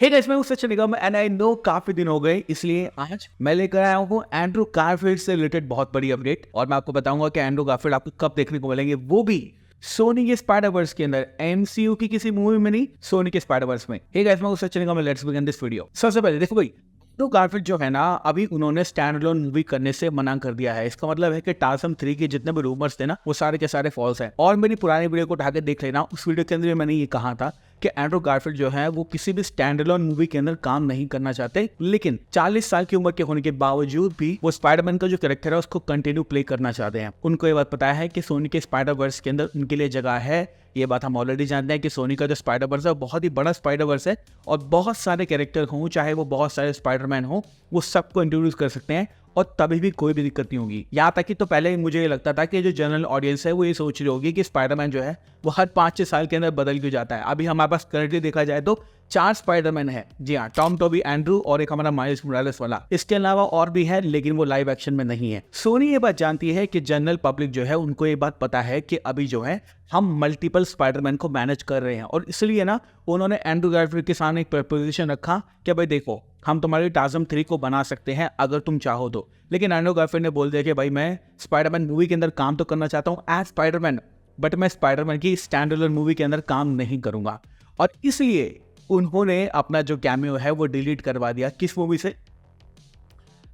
Hey guys, मैं हूं सचिन निगम and I know काफी दिन हो गए, इसलिए आज मैं लेकर आया हूं एंड्रू गारफील्ड से रिलेटेड बहुत बड़ी अपडेट। और मैं आपको बताऊंगा कि एंड्रू गारफील्ड आपको कब देखने को मिलेंगे, वो भी सोनी के स्पाइडरवर्स के अंदर, एमसीयू की किसी मूवी में नहीं, सोनी के स्पाइडरवर्स में। हे गाइस, मैं हूं सचिन निगम, लेट्स बिगिन दिस वीडियो। सबसे पहले देखो भाई, एंड्रू गारफील्ड जो है ना, अभी उन्होंने स्टैंड अलोन मूवी करने से मना कर दिया है। इसका मतलब है कि टार्ज़न 3 के जितने भी रूमर्स थे ना, वो सारे के सारे फॉल्स हैं। और मेरी पुरानी वीडियो को उठा के देख लेना, उस वीडियो के अंदर मैंने ये कहा था कि एंड्रू गारफील्ड जो है वो किसी भी स्टैंड अलोन मूवी के अंदर काम नहीं करना चाहते, लेकिन 40 साल की उम्र के होने के बावजूद भी वो स्पाइडरमैन का जो कैरेक्टर है उसको कंटिन्यू प्ले करना चाहते हैं। उनको ये बात पता है कि सोनी के स्पाइडरवर्स के अंदर उनके लिए जगह है। ये बात हम ऑलरेडी जानते हैं कि सोनी का जो स्पाइडरवर्स है वो बहुत ही बड़ा स्पाइडरवर्स है और बहुत सारे कैरेक्टर हों, चाहे वो बहुत सारे स्पाइडरमैन हो, वो सबको इंट्रोड्यूस कर सकते हैं और तभी भी कोई भी दिक्कत नहीं होगी। यहाँ तक कि तो पहले मुझे ये लगता था कि जो जनरल ऑडियंस है वो ये सोच रही होगी कि स्पाइडरमैन जो है वो हर 5-6 साल के अंदर बदल क्यों जाता है। अभी हमारे पास करंटली देखा जाए तो 4 स्पाइडरमैन है। जी हाँ, टॉम, टोबी, एंड्रू और एक हमारा माइल्स मोरालेस वाला। इसके अलावा और भी है, लेकिन वो लाइव एक्शन में नहीं है। सोनी ये बात जानती है कि जनरल पब्लिक जो है उनको ये बात पता है कि अभी जो है हम मल्टीपल स्पाइडरमैन को मैनेज कर रहे हैं, और इसलिए ना उन्होंने एंड्रू गारफील्ड के सामने एक प्रपोजिशन रखा कि भाई देखो, हम तुम्हारी टार्ज़न 3 को बना सकते हैं अगर तुम चाहो तो। लेकिन एंड्रू गारफील्ड ने बोल दिया कि भाई मैं स्पाइडरमैन मूवी के अंदर काम तो करना चाहता हूँ एज स्पाइडरमैन, बट मैं स्पाइडरमैन की स्टैंड अलोन मूवी के अंदर काम नहीं करूंगा। और इसलिए उन्होंने अपना जो कैमियो है वो डिलीट करवा दिया। किस मूवी से?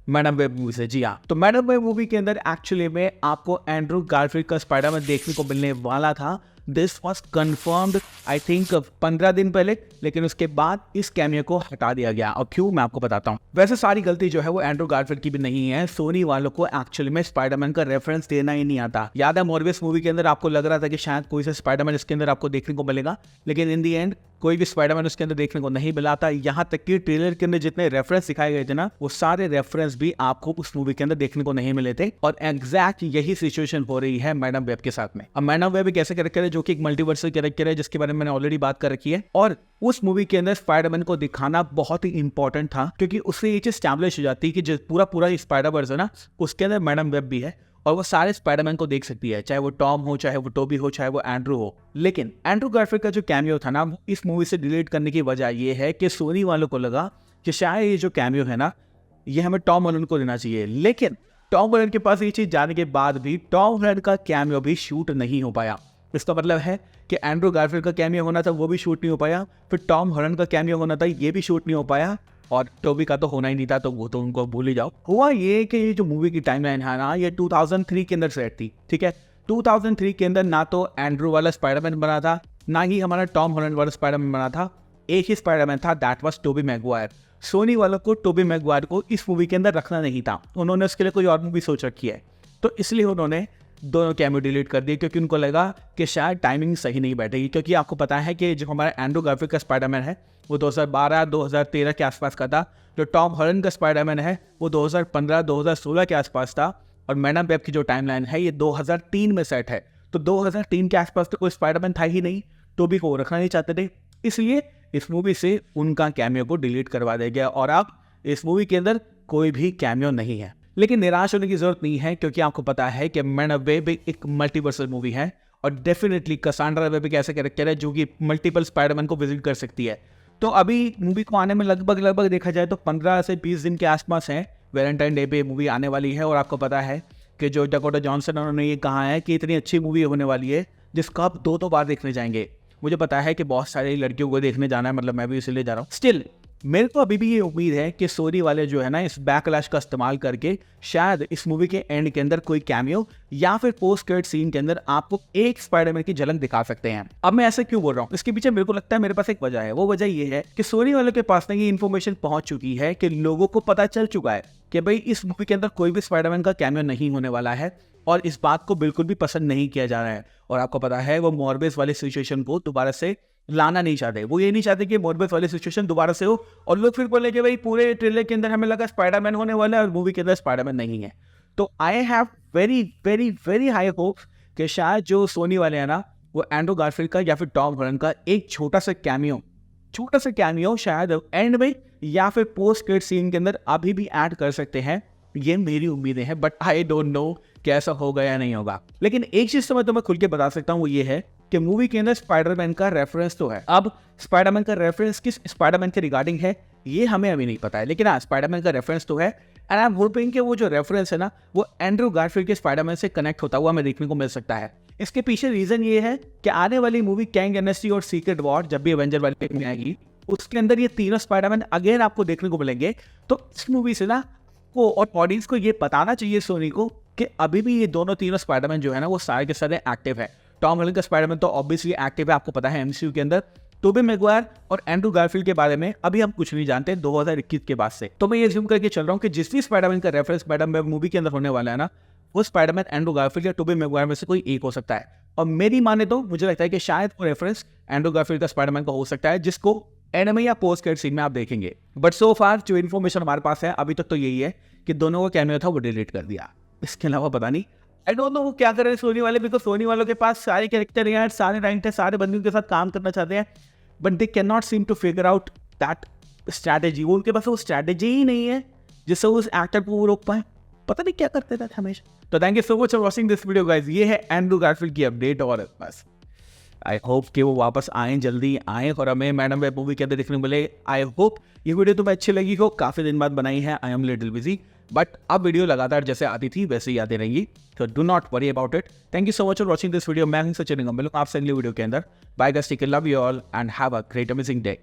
मैडम वेब मूवी से। जी हाँ, तो मैडम वेब मूवी के अंदर एक्चुअली में आपको एंड्रू गारफील्ड का स्पाइडरमैन देखने को मिलने वाला था। This was confirmed I think 15 दिन पहले, लेकिन उसके बाद इस कैमियो को हटा दिया गया। और क्यों, मैं आपको बताता हूँ। वैसे सारी गलती जो है वो एंड्रू गारफील्ड की भी नहीं है, सोनी वालों को एक्चुअली में स्पाइडरमैन का रेफरेंस देना ही नहीं आता। याद है मॉर्बियस मूवी के अंदर आपको लग रहा था कि शायद कोई सा स्पाइडरमैन इसके अंदर आपको देखने को मिलेगा, लेकिन इन दी एंड कोई भी स्पाइडरमैन उसके अंदर देखने को नहीं मिला था। यहाँ तक कि ट्रेलर के अंदर जितने रेफरेंस दिखाए गए थे ना, वो सारे रेफरेंस भी आपको उस मूवी के अंदर देखने को नहीं मिले थे। और एग्जैक्ट यही सिचुएशन हो रही है मैडम वेब के साथ में। अब मैडम वेब एक ऐसे कैरेक्टर है जो कि एक मल्टीवर्सल कैरेक्टर है, जिसके बारे में मैंने ऑलरेडी बात कर रखी है। और उस मूवी के अंदर स्पाइडरमैन को दिखाना बहुत ही इंपॉर्टेंट था, क्योंकि उससे ये चीज स्टैब्लिश हो जाती है कि जो पूरा स्पाइडरवर्स है ना, उसके अंदर मैडम वेब भी है और वो सारे स्पाइडरमैन को देख सकती है, चाहे वो टॉम हो, चाहे वो टोबी हो, चाहे वो एंड्रू हो। लेकिन एंड्रू गारफील्ड का जो कैमियो था ना, इस मूवी से डिलीट करने की वजह ये है कि सोनी वालों को लगा कि शायद ये जो कैमियो है ना, ये हमें टॉम हॉलैंड को देना चाहिए। लेकिन टॉम हॉलैंड के पास ये चीज जाने के बाद भी टॉम हॉलैंड का कैमियो भी शूट नहीं हो पाया। इसका मतलब है कि एंड्रू गारफील्ड का कैमियो होना था, वो भी शूट नहीं हो पाया। फिर टॉम हॉलैंड का कैमियो होना था, ये भी शूट नहीं हो पाया। और टोबी का तो होना ही नहीं था, तो वो तो उनको भूल ही जाओ। हुआ ये कि ये जो मूवी की टाइमलाइन है ना, ये 2003 के अंदर सेट थी। ठीक है, 2003 के अंदर ना तो एंड्रू वाला स्पाइडरमैन बना था, ना ही हमारा टॉम हॉलैंड वाला स्पाइडरमैन बना था। एक ही स्पाइडरमैन था, that was Tobey Maguire. Sony वालों को टोबी मैगवायर को इस मूवी के अंदर रखना नहीं था, उन्होंने उसके लिए कोई और मूवी सोच रखी है। तो इसलिए उन्होंने दोनों कैमियो डिलीट कर दिए, क्योंकि उनको लगा कि शायद टाइमिंग सही नहीं बैठेगी। क्योंकि आपको पता है कि जो हमारा एंड्रू गारफील्ड का स्पाइडरमैन है वो 2012-2013 के आसपास का था। जो टॉम हॉलैंड का स्पाइडरमैन है वो 2015-2016 के आसपास था। और मैडम वेब की जो टाइमलाइन है ये 2003 में सेट है। तो 2003 के आसपास तो कोई स्पाइडरमैन था ही नहीं, तो भी को रखना नहीं चाहते थे, इसलिए इस मूवी से उनका कैमियो को डिलीट करवा दिया गया। और अब इस मूवी के अंदर कोई भी कैमियो नहीं है। लेकिन निराश होने की जरूरत नहीं है, क्योंकि आपको पता है कि मैडम वेब एक मल्टीवर्सल मूवी है और डेफिनेटली कसांड्रा वेब एक ऐसा कैरेक्टर है जो कि मल्टीपल स्पाइडरमैन को विजिट कर सकती है। तो अभी मूवी को आने में लगभग देखा जाए तो 15 से 20 दिन के आसपास है। वैलेंटाइन डे पे मूवी आने वाली है। और आपको पता है कि जो डकोटा जॉनसन, उन्होंने ये कहा है कि इतनी अच्छी मूवी होने वाली है जिसको आप 2 बार देखने जाएंगे। मुझे पता है कि बहुत सारी लड़कियों को देखने जाना है, मतलब मैं भी इसलिए जा रहा हूँ। स्टिल मेरे को अभी भी ये उम्मीद है कि सोनी वाले जो है ना, इस बैकलैश का इस्तेमाल करके शायद इस मूवी के एंड के अंदर कोई कैमियो या फिर पोस्ट क्रेडिट सीन के अंदर आपको एक स्पाइडरमैन की झलक दिखा सकते हैं। अब मैं ऐसे क्यों बोल रहा हूँ, इसके पीछे मेरे को लगता है मेरे पास एक वजह है। वो वजह ये है कि सोनी वालों के पास ना ये इन्फॉर्मेशन पहुंच चुकी है कि लोगों को पता चल चुका है कि भाई इस मूवी के अंदर कोई भी स्पाइडरमैन का कैमियो नहीं होने वाला है, और इस बात को बिल्कुल भी पसंद नहीं किया जा रहा है। और आपको पता है वो मॉर्बियस वाली सिचुएशन को दोबारा से लाना नहीं चाहते। वो ये नहीं चाहते कि मॉर्बियस वाली सिचुएशन दोबारा से हो और लोग फिर बोले कि भाई पूरे ट्रेलर के अंदर हमें लगा स्पाइडरमैन होने वाला है और मूवी के अंदर स्पाइडरमैन नहीं है। तो I have very very very high hopes कि शायद जो सोनी वाले हैं ना, वो एंड्रू गारफील्ड का या फिर टॉम हॉलैंड का एक छोटा सा कैमियो शायद एंड में या फिर पोस्ट क्रेडिट सीन के अंदर अभी भी ऐड कर सकते हैं। ये मेरी उम्मीदें हैं, बट आई डोंट नो कैसा होगा या नहीं होगा। लेकिन एक चीज तो मैं तुम्हें खुल के बता सकता हूँ, वो ये है कि मूवी के अंदर स्पाइडरमैन का रेफरेंस तो है। अब स्पाइडरमैन का रेफरेंस किस स्पाइडरमैन के रिगार्डिंग है ये हमें अभी नहीं पता है, लेकिन हाँ स्पाइडरमैन का रेफरेंस तो है। एंड आई एम होपिंग कि वो जो रेफरेंस है ना वो एंड्रू गारफील्ड के स्पाइडरमैन से कनेक्ट होता हुआ हमें देखने को मिल सकता है। इसके पीछे रीजन ये है कि आने वाली मूवी कैंग एनएसटी और सीक्रेट वॉर जब भी एवेंजर वाली में आएगी उसके अंदर ये तीनों स्पाइडरमैन अगेन आपको देखने को मिलेंगे। तो इस मूवी से ना को और ऑडियंस को ये बताना चाहिए सोनी को कि अभी भी ये दोनों तीनों स्पाइडरमैन जो है ना वो सारे के सारे एक्टिव है। टॉम हॉलैंड का स्पाइडरमैन तो ऑब्वियसली एक्टिव है, आपको पता है एमसीयू के अंदर। टोबी मैगवायर और एंड्रू गारफील्ड के बारे में अभी हम कुछ नहीं जानते 2021 के बाद से। तो मैं ये ज़ूम करके चल रहा हूँ कि जिस भी स्पाइडरमैन का रेफरेंस स्पाइडरमैन मूवी के अंदर होने वाला है ना वो स्पाइडरमैन एंड्रू गारफील्ड या टोबी मैगवायर में से कोई एक हो सकता है। और मेरी माने तो मुझे लगता है कि शायद वो रेफरेंस एंड्रू गारफील्ड का स्पाइडरमैन का हो सकता है जिसको एनिमे या पोस्ट क्रेडिट सीन में आप देखेंगे। बट सो फार जो इन्फॉर्मेशन हमारे पास है अभी तक तो यही है कि दोनों का कैमियो था वो डिलीट कर दिया। इसके अलावा पता नहीं, आई डोंट नो वो क्या कर रहे हैं सोनी वाले, बिकॉज सोनी वालों के पास सारे कैरेक्टर हैं, सारे राइट है, सारे बंदियों के साथ काम करना चाहते हैं, but they can not seem to figure out that strategy. उनके पास वो स्ट्रैटेजी ही नहीं है जिससे उस एक्टर को वो रोक पाए। पता नहीं क्या करते रहते हमेशा। तो thank you so much for watching this video guys. ये है एंड्रू गारफील्ड की अपडेट और बस आई होप कि वो वापस आएँ, जल्दी आएँ और हमें मैडम वेब मूवी के अंदर देखने को मिले। आई होप ये वीडियो तुम्हें अच्छी लगी हो, काफ़ी दिन बाद बनाई है, I am little busy, but अब वीडियो लगातार जैसे आती थी वैसे ही आती रहेंगी, तो do not worry about it. Thank you so much for watching this video. मैं हूं सचिन, मिलूंगा आपसे अगले वीडियो के अंदर। Bye guys, take care, love you all and have a great amazing day.